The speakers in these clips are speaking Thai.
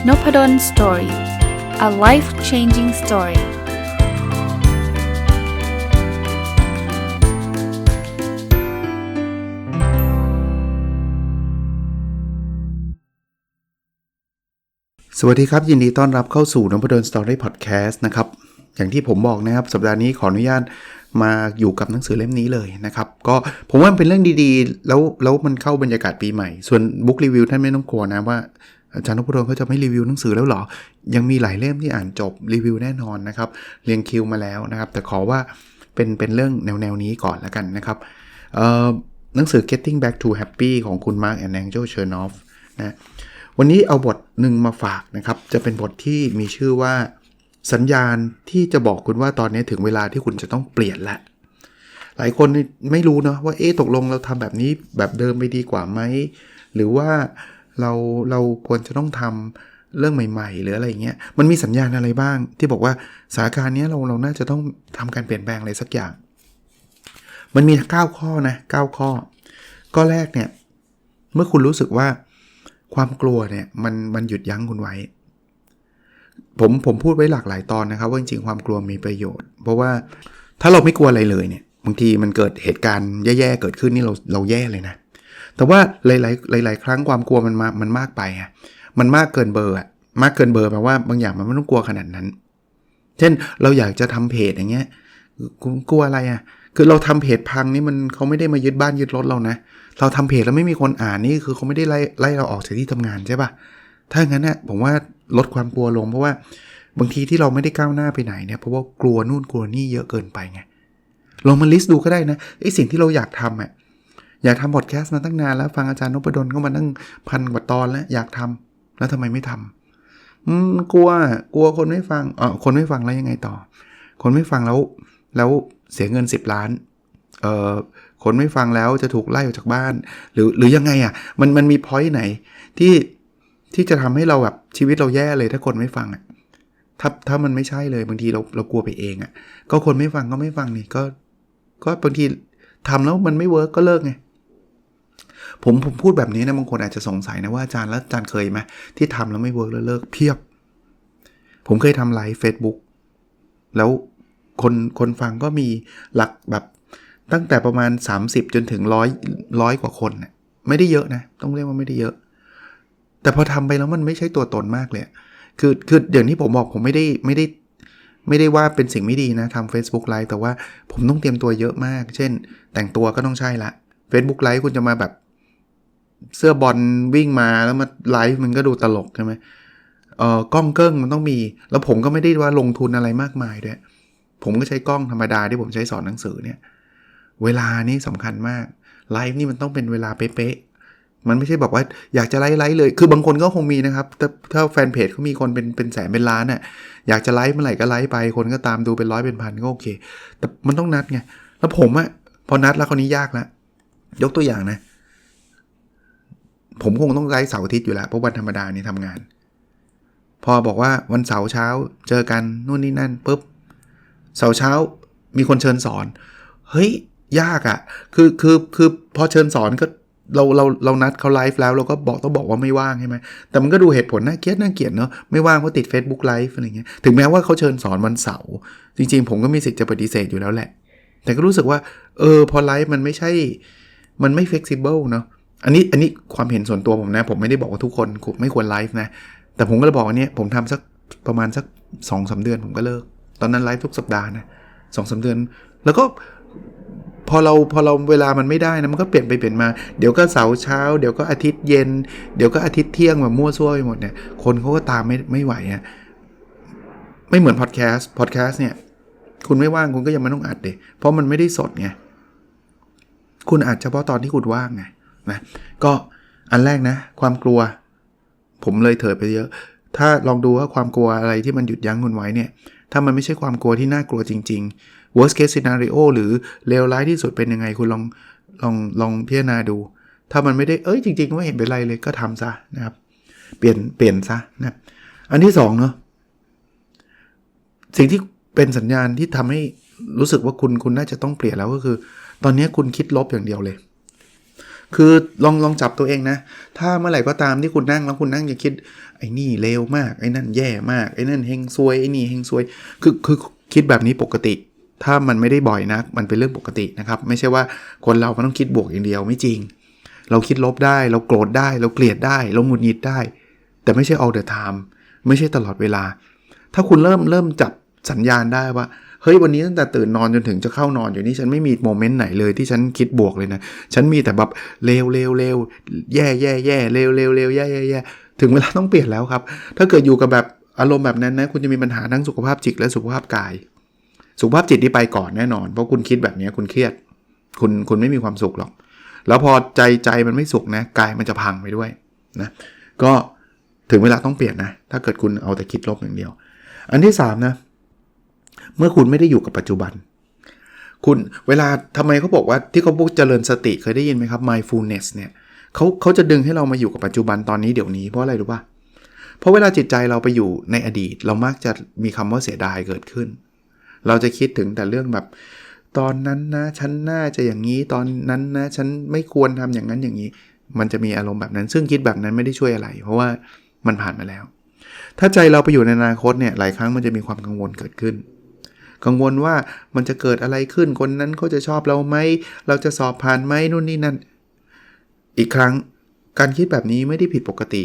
Nopadon Story. A life-changing story.สวัสดีครับยินดีต้อนรับเข้าสู่นพดลสตอรี่พอดแคสต์นะครับอย่างที่ผมบอกนะครับสัปดาห์นี้ขออนุญาตมาอยู่กับหนังสือเล่มนี้เลยนะครับก็ผมว่ามันเป็นเรื่องดีๆแล้วมันเข้าบรรยากาศปีใหม่ส่วนบุ๊กรีวิวท่านไม่ต้องกลัวนะว่าอาจารย์นพดลเขาจะไม่รีวิวหนังสือแล้วหรอยังมีหลายเล่มที่อ่านจบรีวิวแน่นอนนะครับเรียงคิวมาแล้วนะครับแต่ขอว่าเป็นเรื่องแนวนี้ก่อนแล้วกันนะครับหนังสือ Getting Back to Happy ของคุณ Mark and Angel Chernoff นะวันนี้เอาบทหนึ่งมาฝากนะครับจะเป็นบทที่มีชื่อว่าสัญญาณที่จะบอกคุณว่าตอนนี้ถึงเวลาที่คุณจะต้องเปลี่ยนละหลายคนไม่รู้เนาะว่าตกลงเราทำแบบนี้แบบเดิมไปดีกว่าไหมหรือว่าเราควรจะต้องทำเรื่องใหม่ๆหรืออะไรเงี้ยมันมีสัญญาณอะไรบ้างที่บอกว่าสถานการณ์นี้เราน่าจะต้องทำการเปลี่ยนแปลงอะไรสักอย่างมันมี9ข้อนะ9ข้อแรกเนี่ยเมื่อคุณรู้สึกว่าความกลัวเนี่ยมันหยุดยั้งคุณไว้ผมพูดไว้หลากหลายตอนนะครับว่าจริงๆความกลัวมีประโยชน์เพราะว่าถ้าเราไม่กลัวอะไรเลยเนี่ยบางทีมันเกิดเหตุการณ์แย่ๆเกิดขึ้นนี่เราแย่เลยนะแต่ว่าหลายครั้งความกลัวมันมากไปอ่ะมันมากเกินเบอร์อ่ะมากเกินเบอร์แปลว่าบางอย่างมันไม่ต้องกลัวขนาดนั้นเช่นเราอยากจะทำเพจอย่างเงี้ยกลัวอะไรอ่ะคือเราทำเพจพังนี่มันเขาไม่ได้มายึดบ้านยึดรถเรานะเราทำเพจแล้วไม่มีคนอ่านนี่คือเขาไม่ได้ไล่เราออกจากที่ทำงานใช่ป่ะถ้าอย่างนั้นเนี่ยผมว่าลดความกลัวลงเพราะว่าบางทีที่เราไม่ได้ก้าวหน้าไปไหนเนี่ยเพราะว่ากลัวนู่นกลัวนี่เยอะเกินไปไงลองมาลิสต์ดูก็ได้นะสิ่งที่เราอยากทำอ่ะอยากทำพอดแคสต์มาตั้งนานแล้วฟังอาจารย์นพดลก็มาตั้ง1,000 กว่าตอนแล้วอยากทำแล้วทำไมไม่ทำกลัวคนไม่ฟังคนไม่ฟังแล้วยังไงต่อคนไม่ฟังแล้วเสียเงิน10 ล้านคนไม่ฟังแล้วจะถูกไล่ออกจากบ้านหรือยังไงอ่ะมันมีพอยต์ไหนที่จะทำให้เราแบบชีวิตเราแย่เลยถ้าคนไม่ฟังอ่ะถ้ามันไม่ใช่เลยบางทีเรากลัวไปเองอ่ะก็คนไม่ฟังก็ไม่ฟังนี่ก็บางทีทำแล้วมันไม่เวิร์กก็เลิกไงผมพูดแบบนี้นะบางคนอาจจะสงสัยนะว่าอาจารย์เคยไหมที่ทำแล้วไม่เวิร์กแล้วเลิกเพียบผมเคยทำไลฟ์ Facebook แล้วคนฟังก็มีหลักแบบตั้งแต่ประมาณ30จนถึง100กว่าคนน่ะไม่ได้เยอะนะต้องเรียกว่าไม่ได้เยอะแต่พอทำไปแล้วมันไม่ใช่ตัวตนมากเลยคืออย่างที่ผมบอกผมไม่ได้ว่าเป็นสิ่งไม่ดีนะทำ Facebook Live แต่ว่าผมต้องเตรียมตัวเยอะมากเช่นแต่งตัวก็ต้องใช่ละ Facebook Live คุณจะมาแบบเสื้อบอลวิ่งมาแล้วมาไลฟ์มันก็ดูตลกใช่ไหมกล้องเกิ้งมันต้องมีแล้วผมก็ไม่ได้ว่าลงทุนอะไรมากมายด้วยผมก็ใช้กล้องธรรมดาที่ผมใช้สอนหนังสือเนี่ยเวลานี่สำคัญมากไลฟ์นี่มันต้องเป็นเวลาเป๊ะๆมันไม่ใช่บอกว่าอยากจะไลฟ์เลยคือบางคนก็คงมีนะครับถ้าแฟนเพจเขามีคนเป็นแสนเป็นล้านน่ะอยากจะไลฟ์เมื่อไหร่ก็ไลฟ์ไปคนก็ตามดูเป็น100เป็นพันก็โอเคแต่มันต้องนัดไงแล้วผมอะพอนัดแล้วคราวนี้ยากละยกตัวอย่างนะผมคงต้องไลฟ์เสาร์อาทิตย์อยู่แล้วเพราะวันธรรมดานี่ทำงานพอบอกว่าวันเสาร์เช้าเจอกันนู่นนี่นั่นปุ๊บเสาร์เช้ามีคนเชิญสอนเฮ้ยยากอ่ะคือพอเชิญสอนก็เรานัดเขาไลฟ์แล้วเราก็ต้องบอกว่าไม่ว่างใช่ไหมแต่มันก็ดูเหตุผลน่าเกลียดเนาะไม่ว่างเพราะติด Facebook Live อะไรเงี้ยถึงแม้ว่าเขาเชิญสอนวันเสาร์จริงๆผมก็มีสิทธิ์จะปฏิเสธอยู่แล้วแหละแต่ก็รู้สึกว่าพอไลฟ์มันไม่ใช่มันไม่ flexible เนาะอันนี้ความเห็นส่วนตัวผมนะผมไม่ได้บอกว่าทุกคนไม่ควรไลฟ์นะแต่ผมก็เลยบอกว่าเนี่ยผมทำสักประมาณสัก 2-3 เดือนผมก็เลิกตอนนั้นไลฟ์ทุกสัปดาห์นะ 2-3 เดือนแล้วก็พอเราเวลามันไม่ได้นะมันก็เปลี่ยนไปเปลี่ยนมาเดี๋ยวก็เสาร์เช้าเดี๋ยวก็อาทิตย์เย็นเดี๋ยวก็อาทิตย์เที่ยงแบบมั่วซั่วไปหมดเนี่ยคนเขาก็ตามไม่ไหวอ่ะไม่เหมือนพอดแคสต์เนี่ยคุณไม่ว่างคุณก็ยังไม่ต้องอัดดิเพราะมันไม่ได้สดไงคุณอัดเฉพาะตอนที่คุณว่างไงนะก็อันแรกนะความกลัวผมเลยเถิดไปเยอะถ้าลองดูว่าความกลัวอะไรที่มันหยุดยั้งคุณไว้เนี่ยถ้ามันไม่ใช่ความกลัวที่น่ากลัวจริงๆ worst case scenario หรือเลวร้ายที่สุดเป็นยังไงคุณลองพิจารณาดูถ้ามันไม่ได้จริงๆไม่เห็นเป็นไรเลยก็ทำซะนะครับเปลี่ยนซะนะอันที่2เนาะสิ่งที่เป็นสัญญาณที่ทำให้รู้สึกว่าคุณน่าจะต้องเปลี่ยนแล้วก็คือตอนนี้คุณคิดลบอย่างเดียวเลย คือลองจับตัวเองนะถ้าเมื่อไหร่ก็ตามที่คุณนั่งแล้วคุณนั่งจะคิดไอ้นี่เลวมากไอ้นั่นแย่มากไอ้นั่นเฮงซวยไอ้นี่เฮงซวยคือคิดแบบนี้ปกติถ้ามันไม่ได้บ่อยนะมันเป็นเรื่องปกตินะครับไม่ใช่ว่าคนเรามันต้องคิดบวกอย่างเดียวไม่จริงเราคิดลบได้เราโกรธได้เราเกลียดได้เราหงุดหงิดได้แต่ไม่ใช่ all the time ไม่ใช่ตลอดเวลาถ้าคุณเริ่มจับสัญญาณได้ว่าเฮ้ยวันนี้ตั้งแต่ตื่นนอนจนถึงจะเข้านอนอยู่นี่ฉันไม่มีโมเมนต์ไหนเลยที่ฉันคิดบวกเลยนะฉันมีแต่แบบเลวแย่เลวแย่ถึงเวลาต้องเปลี่ยนแล้วครับถ้าเกิดอยู่กับแบบอารมณ์แบบนั้นนะคุณจะมีปัญหาทั้งสุขภาพจิตและสุขภาพกายสุขภาพจิตที่ไปก่อนแน่นอนเพราะคุณคิดแบบนี้คุณเครียดคุณไม่มีความสุขหรอกแล้วพอใจมันไม่สุขนะกายมันจะพังไปด้วยนะก็ถึงเวลาต้องเปลี่ยนนะถ้าเกิดคุณเอาแต่คิดลบอย่างเดียวอันที่3นะเมื่อคุณไม่ได้อยู่กับปัจจุบันคุณเวลาทำไมเขาบอกว่าที่เขาพูดเจริญสติเคยได้ยินไหมครับ mindfulness เนี่ยเขาจะดึงให้เรามาอยู่กับปัจจุบันตอนนี้เดี๋ยวนี้เพราะอะไรรู้ป่ะเพราะเวลาจิตใจเราไปอยู่ในอดีตเรามักจะมีคำว่าเสียดายเกิดขึ้นเราจะคิดถึงแต่เรื่องแบบตอนนั้นนะฉันน่าจะอย่างนี้ตอนนั้นนะฉันไม่ควรทำอย่างนั้นอย่างนี้มันจะมีอารมณ์แบบนั้นซึ่งคิดแบบนั้นไม่ได้ช่วยอะไรเพราะว่ามันผ่านมาแล้วถ้าใจเราไปอยู่ในอนาคตเนี่ยหลายครั้งมันจะมีความกังวลเกิดขึ้นกังวลว่ามันจะเกิดอะไรขึ้นคนนั้นเขาจะชอบเราไหมเราจะสอบผ่านไหมนู่นนี่นั่นอีกครั้งการคิดแบบนี้ไม่ได้ผิดปกติ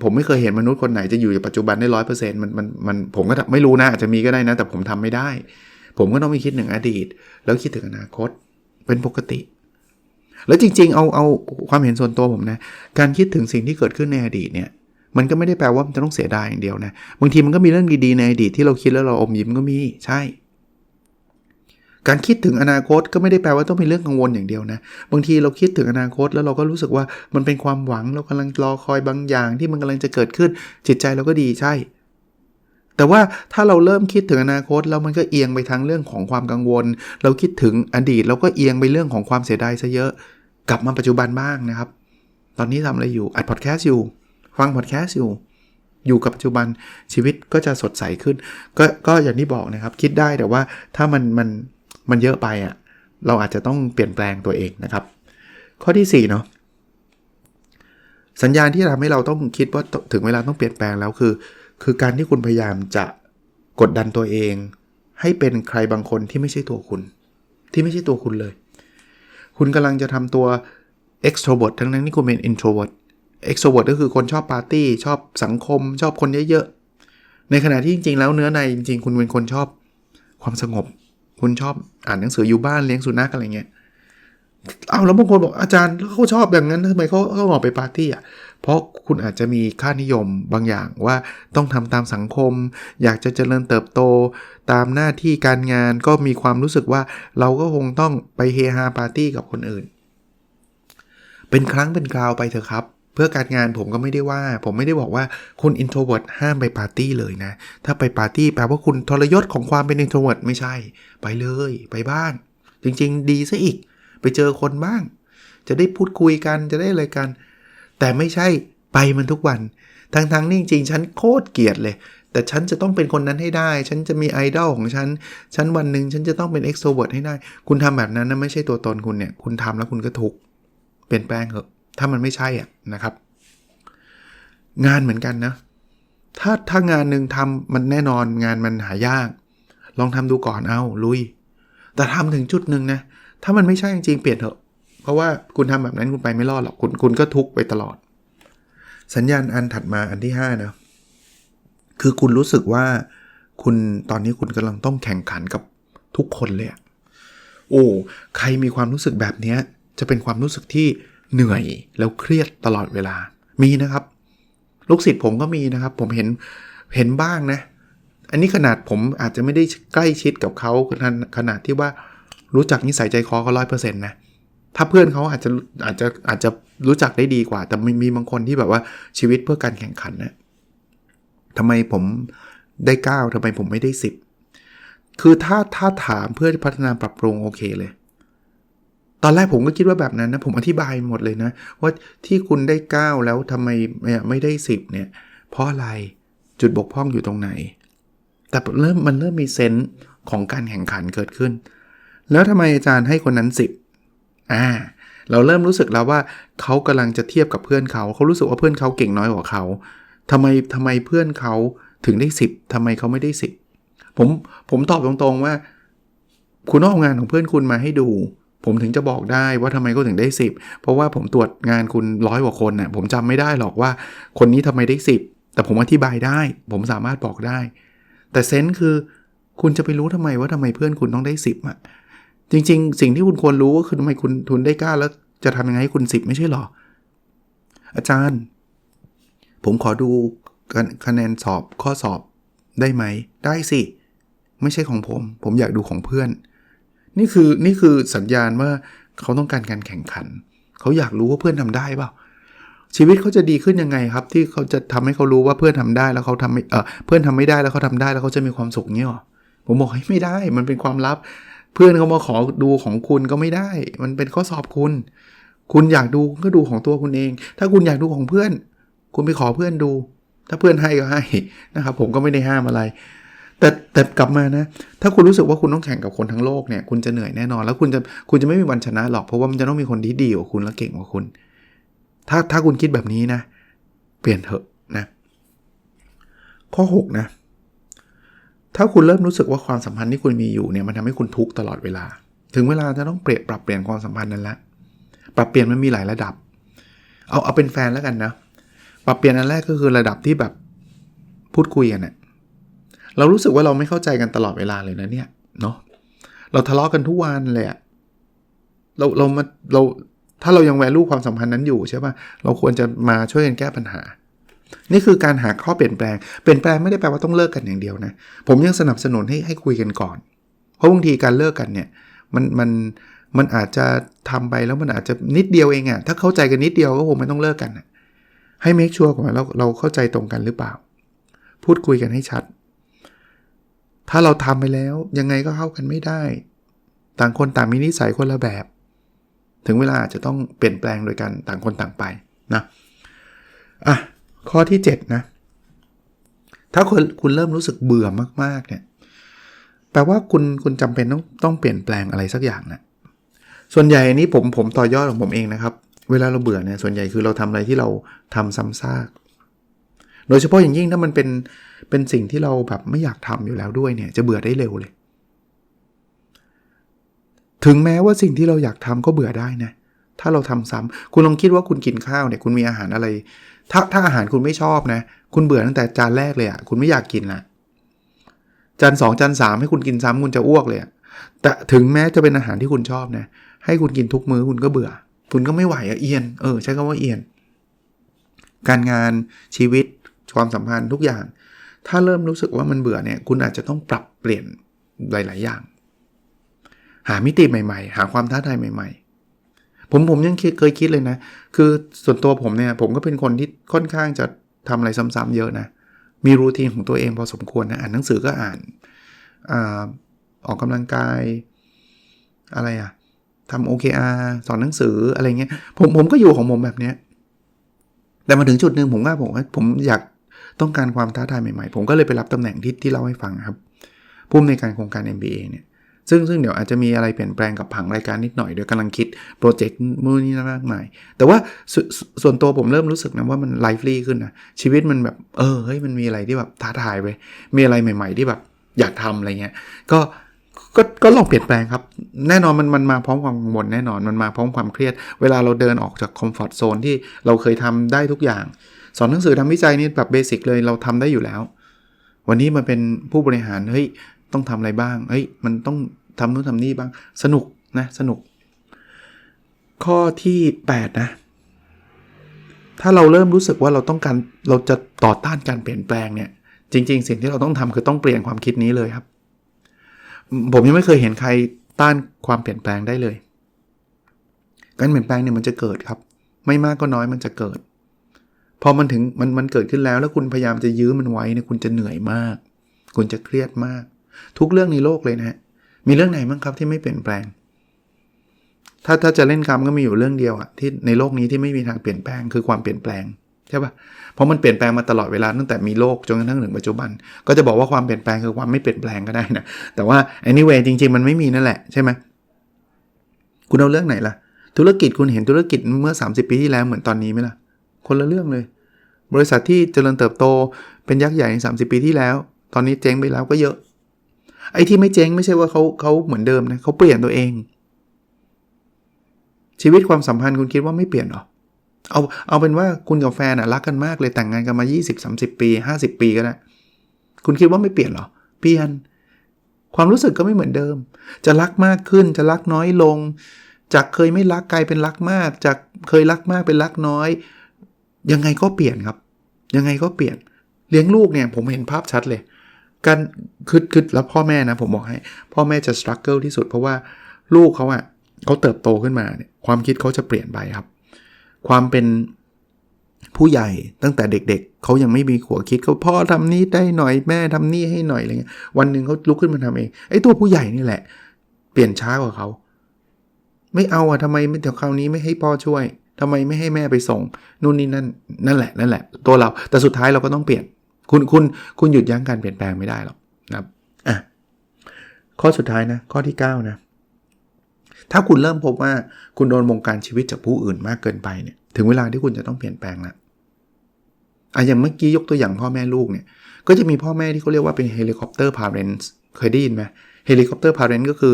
ผมไม่เคยเห็นมนุษย์คนไหนจะอยู่ในปัจจุบันได้ 100% มันผมก็ไม่รู้นะอาจจะมีก็ได้นะแต่ผมทำไม่ได้ผมก็ต้องมีคิดถึงอดีตแล้วคิดถึงอนาคตเป็นปกติแล้วจริงๆเอาความเห็นส่วนตัวผมนะการคิดถึงสิ่งที่เกิดขึ้นในอดีตเนี่ยมันก็ไม่ได้แปลว่ามันจะต้องเสียดายอย่างเดียวนะบางทีมันก็มีเรื่องดีๆในอดีตที่เราคิดแล้วเราอมยิ้มก็มีใช่การคิดถึงอนาคตก็ไม่ได้แปลว่าต้องเป็นเรื่องกังวลอย่างเดียวนะบางทีเราคิดถึงอนาคตแล้วเราก็รู้สึกว่ามันเป็นความหวังเรากำลังรอคอยบางอย่างที่มันกำลังจะเกิดขึ้นจิตใจเราก็ดีใช่แต่ว่าถ้าเราเริ่มคิดถึงอนาคตแล้วมันก็เอียงไปทางเรื่องของความกังวลเราคิดถึงอดีตเราก็เอียงไปเรื่องของความเสียดายซะเยอะกลับมาปัจจุบันบ้างนะครับตอนนี้ทำอะไรอยู่อัดพอดแคสต์อยู่ฟังพอดแคสต์อยู่กับปัจจุบันชีวิตก็จะสดใสขึ้นก็อย่างที่บอกนะครับคิดได้แต่ว่าถ้ามันเยอะไปอ่ะเราอาจจะต้องเปลี่ยนแปลงตัวเองนะครับข้อที่4เนาะสัญญาณที่ทำให้เราต้องคิดว่าถึงเวลาต้องเปลี่ยนแปลงแล้วคือการที่คุณพยายามจะกดดันตัวเองให้เป็นใครบางคนที่ไม่ใช่ตัวคุณที่ไม่ใช่ตัวคุณเลยคุณกำลังจะทำตัว extrovert ทั้งนั้นที่คุณเป็น introvert extrovert ก็คือคนชอบปาร์ตี้ชอบสังคมชอบคนเยอะๆในขณะที่จริงๆแล้วเนื้อในจริงๆคุณเป็นคนชอบความสงบคุณชอบอ่านหนังสืออยู่บ้านเลี้ยงสุนัขอะไรเงี้ยแล้วบางคนบอกอาจารย์เขาชอบอย่างนั้นทำไมเขาออกไปปาร์ตี้อ่ะเพราะคุณอาจจะมีค่านิยมบางอย่างว่าต้องทำตามสังคมอยากจะเจริญเติบโตตามหน้าที่การงานก็มีความรู้สึกว่าเราก็คงต้องไปเฮฮาปาร์ตี้กับคนอื่นเป็นครั้งเป็นคราวไปเถอะครับเพื่อการงานผมก็ไม่ได้ว่าผมไม่ได้บอกว่าคุณ introvert ห้ามไปปาร์ตี้เลยนะถ้าไปปาร์ตี้แปลว่าคุณทรยศของความเป็น introvert ไม่ใช่ไปเลยไปบ้านจริงๆดีซะอีกไปเจอคนบ้างจะได้พูดคุยกันจะได้อะไรกันแต่ไม่ใช่ไปมันทุกวันทั้งนี่จริงๆฉันโคตรเกลียดเลยแต่ฉันจะต้องเป็นคนนั้นให้ได้ฉันจะมีไอดอลของฉันวันนึงฉันจะต้องเป็น extrovert ให้ได้คุณทำแบบนั้นนะไม่ใช่ตัวตนคุณเนี่ยคุณทำแล้วคุณก็ทุกข์เปลี่ยนแปลงเถอะถ้ามันไม่ใช่อ่ะนะครับงานเหมือนกันนะถ้างานนึงทำมันแน่นอนงานมันหายากลองทำดูก่อนลุยแต่ทำถึงจุดนึงนะถ้ามันไม่ใช่จริงๆเปลี่ยนเถอะเพราะว่าคุณทำแบบนั้นคุณไปไม่รอดหรอกคุณก็ทุกข์ไปตลอดสัญญาณอันถัดมาอันที่5นะคือคุณรู้สึกว่าคุณตอนนี้คุณกำลังต้องแข่งขันกับทุกคนเลยใครมีความรู้สึกแบบนี้จะเป็นความรู้สึกที่เหนื่อยแล้วเครียดตลอดเวลามีนะครับลูกศิษย์ผมก็มีนะครับผมเห็นบ้างนะอันนี้ขนาดผมอาจจะไม่ได้ใกล้ชิดกับเขาขนาดที่ว่ารู้จักนิสัยใจคอเขา 100% นะถ้าเพื่อนเขาอาจจะรู้จักได้ดีกว่าแต่มีบางคนที่แบบว่าชีวิตเพื่อการแข่งขันนะทำไมผมได้9ทำไมผมไม่ได้10คือถ้าถามเพื่อพัฒนาปรับปรุงโอเคเลยตอนแรกผมก็คิดว่าแบบนั้นนะผมอธิบายหมดเลยนะว่าที่คุณได้9แล้วทำไมไม่ได้10เนี่ยเพราะอะไรจุดบกพร่องอยู่ตรงไหนแต่มันเริ่มมีเซนส์ของการแข่งขันเกิดขึ้นแล้วทำไมอาจารย์ให้คนนั้น10 เราเริ่มรู้สึกแล้วว่าเขากำลังจะเทียบกับเพื่อนเขารู้สึกว่าเพื่อนเขาเก่งน้อยกว่าเขาทำไมเพื่อนเขาถึงได้10ทำไมเขาไม่ได้10ผมตอบตรงๆว่าคุณต้องเอางานของเพื่อนคุณมาให้ดูผมถึงจะบอกได้ว่าทำไมเขาถึงได้10เพราะว่าผมตรวจงานคุณ100 กว่าคนน่ะผมจำไม่ได้หรอกว่าคนนี้ทำไมได้10แต่ผมอธิบายได้ผมสามารถบอกได้แต่เซนส์คือคุณจะไปรู้ทำไมว่าทำไมเพื่อนคุณต้องได้10อ่ะจริงๆสิ่งที่คุณควรรู้ก็คือทำไมคุณได้9แล้วจะทำยังไงให้คุณ10ไม่ใช่หรออาจารย์ผมขอดูคะแนนสอบข้อสอบได้ไหมได้สิไม่ใช่ของผมอยากดูของเพื่อนนี่คือสัญญาณว่าเขาต้องการการแข่งขันเขาอยากรู้ว่าเพื่อนทำได้เปล่าชีวิตเขาจะดีขึ้นยังไงครับที่เขาจะทำให้เขารู้ว่าเพื่อนทำได้แล้วเขาทำไม่เพื่อนทำไม่ได้แล้วเขาทำได้แล้วเขาจะมีความสุขเงี้ยหรอผมบอกให้ไม่ได้มันเป็นความลับเพื่อนเขามาขอดูของคุณก็ไม่ได้มันเป็นข้อสอบคุณอยากดูก็ดูของตัวคุณเองถ้าคุณอยากดูของเพื่อนคุณไปขอเพื่อนดูถ้าเพื่อนให้ก็ให้นะครับผมก็ไม่ได้ห้ามอะไรแต่กลับมานะถ้าคุณรู้สึกว่าคุณต้องแข่งกับคนทั้งโลกเนี่ยคุณจะเหนื่อยแน่นอนแล้วคุณจะไม่มีวันชนะหรอกเพราะว่ามันจะต้องมีคนที่ดีกว่าคุณและเก่งกว่าคุณถ้าคุณคิดแบบนี้นะเปลี่ยนเถอะนะข้อ6นะถ้าคุณเริ่มรู้สึกว่าความสัมพันธ์ที่คุณมีอยู่เนี่ยมันทำให้คุณทุกข์ตลอดเวลาถึงเวลาจะต้องปรับเปลี่ยนความสัมพันธ์นั้นละปรับเปลี่ยนมันมีหลายระดับเอาเป็นแฟนแล้วกันนะปรับเปลี่ยนอันแรกก็คือระดับที่แบบพูดคุยกันเนี่ยเรารู้สึกว่าเราไม่เข้าใจกันตลอดเวลาเลยนะเนี่ยเนาะเราทะเลาะกันทุกวันเลยอะเราถ้าเรายังแวลูความสัมพันธ์นั้นอยู่ใช่ป่ะเราควรจะมาช่วยกันแก้ปัญหานี่คือการหาข้อเปลี่ยนแปลงไม่ได้แปลว่าต้องเลิกกันอย่างเดียวนะผมยังสนับสนุนให้คุยกันก่อนเพราะบางทีการเลิกกันเนี่ยมันอาจจะทำไปแล้วมันอาจจะนิดเดียวเองอะถ้าเข้าใจกันนิดเดียวก็คงไม่ต้องเลิกกันนะให้เมคชัวร์ก่อนว่าเราเข้าใจตรงกันหรือเปล่าพูดคุยกันให้ชัดถ้าเราทำไปแล้วยังไงก็เข้ากันไม่ได้ต่างคนต่างมีนิสัยคนละแบบถึงเวลาอาจจะต้องเปลี่ยนแปลงโดยกันต่างคนต่างไปนะข้อที่7นะถ้าคุณเริ่มรู้สึกเบื่อมากๆเนี่ยแปลว่าคุณจำเป็นต้องเปลี่ยนแปลงอะไรสักอย่างนะส่วนใหญ่นี้ผมต่อยอดของผมเองนะครับเวลาเราเบื่อเนี่ยส่วนใหญ่คือเราทำอะไรที่เราทำซ้ำซากโดยเฉพาะอย่างยิ่งถ้ามันเป็นสิ่งที่เราแบบไม่อยากทำอยู่แล้วด้วยเนี่ยจะเบื่อได้เร็วเลยถึงแม้ว่าสิ่งที่เราอยากทำก็เบื่อได้นะถ้าเราทำซ้ำคุณลองคิดว่าคุณกินข้าวเนี่ยคุณมีอาหารอะไรถ้าอาหารคุณไม่ชอบนะคุณเบื่อตั้งแต่จานแรกเลยอ่ะคุณไม่อยากกินละจาน2จาน3ให้คุณกินซ้ำคุณจะอ้วกเลยแต่ถึงแม้จะเป็นอาหารที่คุณชอบนะให้คุณกินทุกมื้อคุณก็เบื่อคุณก็ไม่ไหวเอียนใช้คำว่าเอียนการงานชีวิตความสัมพันธ์ทุกอย่างถ้าเริ่มรู้สึกว่ามันเบื่อเนี่ยคุณอาจจะต้องปรับเปลี่ยนหลายๆอย่างหามิติใหม่ๆหาความท้าทายใหม่ๆผมยังเคยคิดเลยนะคือส่วนตัวผมเนี่ยผมก็เป็นคนที่ค่อนข้างจะทำอะไรซ้ำๆเยอะนะมีรูทีนของตัวเองพอสมควรนะอ่านหนังสือก็อ่านออกกำลังกายอะไรทำ OKR สอนหนังสืออะไรเงี้ยผมก็อยู่ของผมแบบเนี้ยแต่มาถึงจุดนึงผมอยากต้องการความท้าทายใหม่ๆผมก็เลยไปรับตำแหน่งที่เล่าให้ฟังครับผู้อำนวยการโครงการ MBA เนี่ยซึ่งเดี๋ยวอาจจะมีอะไรเปลี่ยนแปลงกับผังรายการนิดหน่อยเดี๋ยวกำลังคิดโปรเจกต์มือนี้มากมายแต่ว่าส่วนตัวผมเริ่มรู้สึกนะว่ามันไลฟ์ลี่ขึ้นนะชีวิตมันแบบเฮ้ยมันมีอะไรที่แบบท้าทายไปมีอะไรใหม่ๆที่แบบอยากทำอะไรเงี้ยก็ลองเปลี่ยนแปลงครับแน่นอนมันมาพร้อมความกังวลแน่นอนมันมาพร้อมความเครียดเวลาเราเดินออกจากคอมฟอร์ตโซนที่เราเคยทำได้ทุกอย่างสอนหนังสือทำวิจัยนี่แบบเบสิกเลยเราทำได้อยู่แล้ววันนี้มาเป็นผู้บริหารเฮ้ยต้องทำอะไรบ้างเฮ้ยมันต้องทำนู่นทำนี่บ้างสนุกข้อที่8นะถ้าเราเริ่มรู้สึกว่าเราจะต่อต้านการเปลี่ยนแปลงเนี่ยจริงๆสิ่งที่เราต้องทำคือต้องเปลี่ยนความคิดนี้เลยครับผมยังไม่เคยเห็นใครต้านความเปลี่ยนแปลงได้เลยการเปลี่ยนแปลงเนี่ยมันจะเกิดครับไม่มากก็น้อยมันจะเกิดพอมันถึงมันเกิดขึ้นแล้วคุณพยายามจะยื้อมันไว้เนี่ยคุณจะเหนื่อยมากคุณจะเครียดมากทุกเรื่องในโลกเลยนะฮะมีเรื่องไหนบ้างครับที่ไม่เปลี่ยนแปลงถ้าจะเล่นคำก็มีอยู่เรื่องเดียวที่ในโลกนี้ที่ไม่มีทางเปลี่ยนแปลงคือความเปลี่ยนแปลงใช่ป่ะเพราะมันเปลี่ยนแปลงมาตลอดเวลาตั้งแต่มีโลกจนกระทั่งถึงปัจจุบันก็จะบอกว่าความเปลี่ยนแปลงคือความไม่เปลี่ยนแปลงก็ได้นะแต่ว่า anyway จริงๆมันไม่มีนั่นแหละใช่ไหมคุณเอาเรื่องไหนล่ะ ธุรกิจคุณเห็นธุรกิจเมื่อ30ปีที่แล้วเหมือนตอนนี้ไหมล่ะคนละเรื่องเลยบริษัทที่เจริญเติบโตเป็นยักษ์ใหญ่ใน30ปีที่แล้วตอนนี้เจ๊งไปแล้วก็เยอะไอ้ที่ไม่เจ๊งไม่ใช่ว่าเขาเหมือนเดิมนะเขาเปลี่ยนตัวเองชีวิตความสัมพันธ์คุณคิดว่าไม่เปลี่ยนหรอเอาเป็นว่าคุณกับแฟนรักกันมากเลยแต่งงานกันมา20-30 ปี50 ปีก็ได้คุณคิดว่าไม่เปลี่ยนหรอเปลี่ยนความรู้สึกก็ไม่เหมือนเดิมจะรักมากขึ้นจะรักน้อยลงจากเคยไม่รักกลายเป็นรักมากจากเคยรักมากเป็นรักน้อยยังไงก็เปลี่ยนครับยังไงก็เปลี่ยนเลี้ยงลูกเนี่ยผมเห็นภาพชัดเลยการคือแล้วพ่อแม่นะผมบอกให้พ่อแม่จะ struggle ที่สุดเพราะว่าลูกเขาเติบโตขึ้นมาเนี่ยความคิดเขาจะเปลี่ยนไปครับความเป็นผู้ใหญ่ตั้งแต่เด็กๆเขายังไม่มีหัวคิดเขาพ่อทำนี้ได้หน่อยแม่ทำนี่ให้หน่อยอะไรเงี้ยวันนึงเขาลุกขึ้นมาทำเองไอ้ตัวผู้ใหญ่นี่แหละเปลี่ยนช้ากว่าเขาไม่เอาทำไมไม่เดี๋ยวคราวนี้ไม่ให้พ่อช่วยทำไมไม่ให้แม่ไปส่งนู่นนี่นั่นแหละตัวเราแต่สุดท้ายเราก็ต้องเปลี่ยนคุณหยุดยั้งการเปลี่ยนแปลงไม่ได้หรอกนะครับข้อสุดท้ายนะข้อที่9นะถ้าคุณเริ่มพบว่าคุณโดนบงการชีวิตจากผู้อื่นมากเกินไปเนี่ยถึงเวลาที่คุณจะต้องเปลี่ยนแปลงแล้วอย่างเมื่อกี้ยกตัวอย่างพ่อแม่ลูกเนี่ยก็จะมีพ่อแม่ที่เขาเรียกว่าเป็นเฮลิคอปเตอร์พาเรนต์เคยได้ยินไหมเฮลิคอปเตอร์พาเรนต์ก็คือ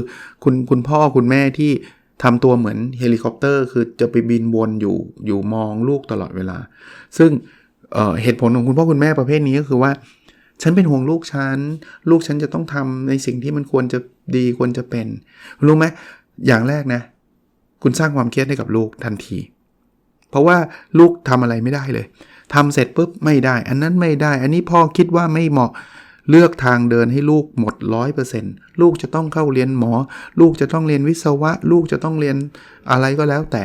คุณพ่อคุณแม่ที่ทำตัวเหมือนเฮลิคอปเตอร์คือจะไปบินวนอยู่มองลูกตลอดเวลาซึ่งเหตุผลของคุณพ่อคุณแม่ประเภทนี้ก็คือว่าฉันเป็นห่วงลูกฉันจะต้องทำในสิ่งที่มันควรจะดีควรจะเป็นรู้ไหมอย่างแรกนะคุณสร้างความเครียดให้กับลูกทันทีเพราะว่าลูกทำอะไรไม่ได้เลยทำเสร็จปุ๊บไม่ได้อันนั้นไม่ได้อันนี้พ่อคิดว่าไม่เหมาะเลือกทางเดินให้ลูกหมด 100% ลูกจะต้องเข้าเรียนหมอลูกจะต้องเรียนวิศวะลูกจะต้องเรียนอะไรก็แล้วแต่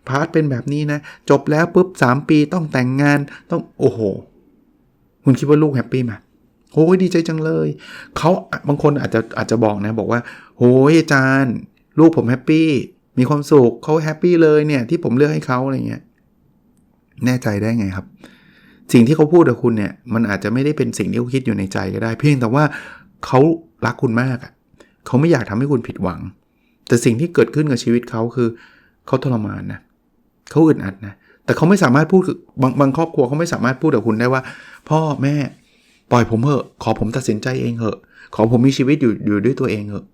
พาร์ทเป็นแบบนี้นะจบแล้วปุ๊บ3 ปีต้องแต่งงานต้องโอ้โหคุณคิดว่าลูกแฮปปี้ไหมโอ้ยดีใจจังเลยเขาบางคนอาจจะบอกนะบอกว่าโอ้ยอาจารย์ลูกผมแฮปปี้มีความสุขเขาแฮปปี้เลยเนี่ยที่ผมเลือกให้เขาอะไรเงี้ยแน่ใจได้ไงครับสิ่งที่เขาพูดกับคุณเนี่ยมันอาจจะไม่ได้เป็นสิ่งที่เขาคิดอยู่ในใจก็ได้เพียงแต่ว่าเขารักคุณมากเขาไม่อยากทำให้คุณผิดหวังแต่สิ่งที่เกิดขึ้นกับชีวิตเขาคือเขาทรมานนะเขาอึดอัดนะแต่เขาไม่สามารถพูดบางครอบครัวเขาไม่สามารถพูดกับคุณได้ว่าพ่อแม่ปล่อยผมเถอะขอผมตัดสินใจเองเถอะขอผมมีชีวิตอยู่ด้วยตัวเองเถอะ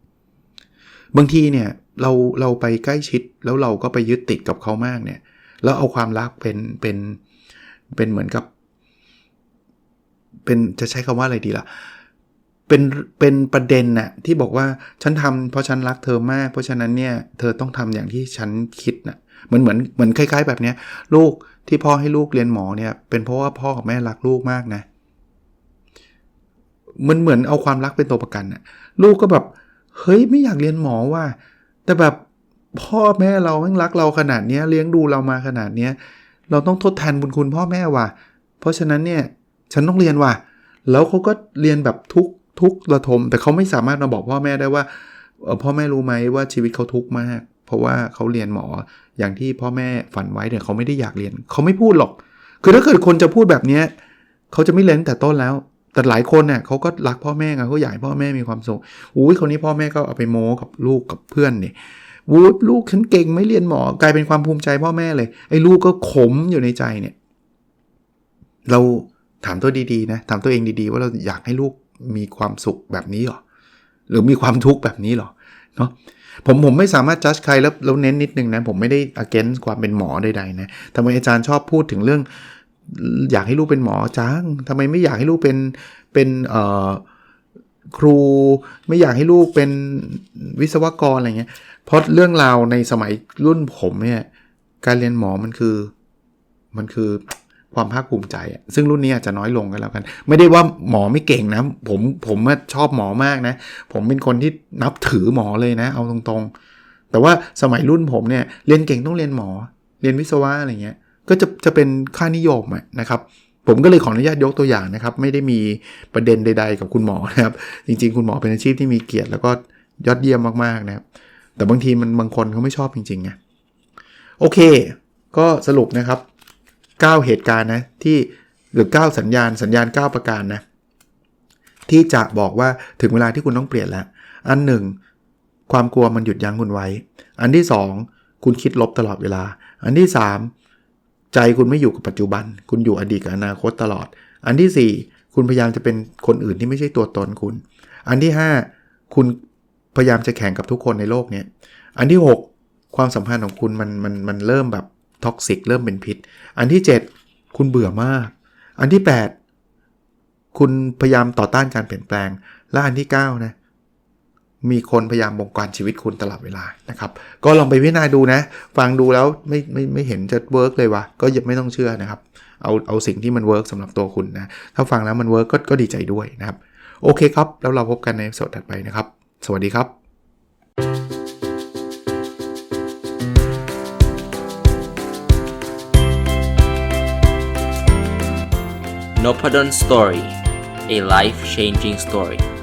บางทีเนี่ยเราไปใกล้ชิดแล้วเราก็ไปยึดติดกับเขามากเนี่ยแล้วเอาความรักเป็นเหมือนกับเป็นจะใช้คำว่าอะไรดีล่ะเป็นประเด็นน่ะที่บอกว่าฉันทำเพราะฉันรักเธอมากเพราะฉะนั้นเนี่ยเธอต้องทำอย่างที่ฉันคิดน่ะเหมือนคล้ายๆแบบเนี้ยลูกที่พ่อให้ลูกเรียนหมอเนี่ยเป็นเพราะว่าพ่อกับแม่รักลูกมากนะมันเหมือนเอาความรักเป็นตัวประกันน่ะลูกก็แบบเฮ้ยไม่อยากเรียนหมอว่ะแต่แบบพ่อแม่เราแม่งรักเราขนาดนี้เลี้ยงดูเรามาขนาดนี้เราต้องทดแทนบุญคุณพ่อแม่ว่ะเพราะฉะนั้นเนี่ยฉันต้องเรียนว่ะแล้วเขาก็เรียนแบบทุกระทมแต่เขาไม่สามารถมาบอกพ่อแม่ได้ว่าพ่อแม่รู้ไหมว่าชีวิตเขาทุกข์มากเพราะว่าเขาเรียนหมออย่างที่พ่อแม่ฝันไว้เนี่ยเขาไม่ได้อยากเรียนเขาไม่พูดหรอกคือถ้าเกิดคนจะพูดแบบนี้เขาจะไม่เล่นแต่ต้นแล้วแต่หลายคนเนี่ยเขาก็รักพ่อแม่ไงเขาอยากให้พ่อแม่มีความสุขอุ้ยคนนี้พ่อแม่ก็เอาไปโม้กับลูกกับเพื่อนเนี่ยวูดลูกฉันเก่งไม่เรียนหมอกลายเป็นความภูมิใจพ่อแม่เลยไอ้ลูกก็ขมอยู่ในใจเนี่ยเราถามตัวดีๆนะถามตัวเองดีๆว่าเราอยากให้ลูกมีความสุขแบบนี้หรอหรือมีความทุกข์แบบนี้หรอเนาะผมไม่สามารถจัดใครแล้วเน้นนิดนึงนะผมไม่ได้ against ความเป็นหมอใดๆนะทำไมอาจารย์ชอบพูดถึงเรื่องอยากให้ลูกเป็นหมอจังทำไมไม่อยากให้ลูกเป็นครูไม่อยากให้ลูกเป็นวิศวกรอะไรเงี้ยเพราะเรื่องราวในสมัยรุ่นผมเนี่ยการเรียนหมอมันคือความภาคภูมิใจซึ่งรุ่นนี้อาจจะน้อยลงกันแล้วกันไม่ได้ว่าหมอไม่เก่งนะผมชอบหมอมากนะผมเป็นคนที่นับถือหมอเลยนะเอาตรงๆแต่ว่าสมัยรุ่นผมเนี่ยเรียนเก่งต้องเรียนหมอเรียนวิศวะอะไรเงี้ยก็จะเป็นค่านิยมนะครับผมก็เลยขออนุญาตยกตัวอย่างนะครับไม่ได้มีประเด็นใดๆกับคุณหมอนะครับจริงๆคุณหมอเป็นอาชีพที่มีเกียรติแล้วก็ยอดเยี่ยมมากๆนะครับแต่บางทีบางคนเขาไม่ชอบจริงๆไงโอเคก็สรุปนะครับ9เหตุการณ์นะที่หรือ9สัญญาณ9ประการนะที่จะบอกว่าถึงเวลาที่คุณต้องเปลี่ยนแล้วอัน1ความกลัวมันหยุดยั้งคุณไว้อันที่2 คุณคิดลบตลอดเวลาอันที่3ใจคุณไม่อยู่กับปัจจุบันคุณอยู่อดีตกับอนาคตตลอดอันที่4คุณพยายามจะเป็นคนอื่นที่ไม่ใช่ตัวตนคุณอันที่5คุณพยายามจะแข่งกับทุกคนในโลกนี้อันที่6ความสัมพันธ์ของคุณมันเริ่มแบบท็อกซิกเริ่มเป็นพิษอันที่7คุณเบื่อมากอันที่8คุณพยายามต่อต้านการเปลี่ยนแปลงและอันที่9นะมีคนพยายามบงการชีวิตคุณตลอดเวลานะครับก็ลองไปพิจารณาดูนะฟังดูแล้วไม่เห็นจะเวิร์กเลยวะก็อย่าไม่ต้องเชื่อนะครับเอาสิ่งที่มันเวิร์กสำหรับตัวคุณนะถ้าฟังแล้วมันเวิร์กก็ดีใจด้วยนะครับโอเคครับแล้วเราพบกันในสดถัดไปนะครับสวัสดีครับ Nopadon Story, a life-changing story.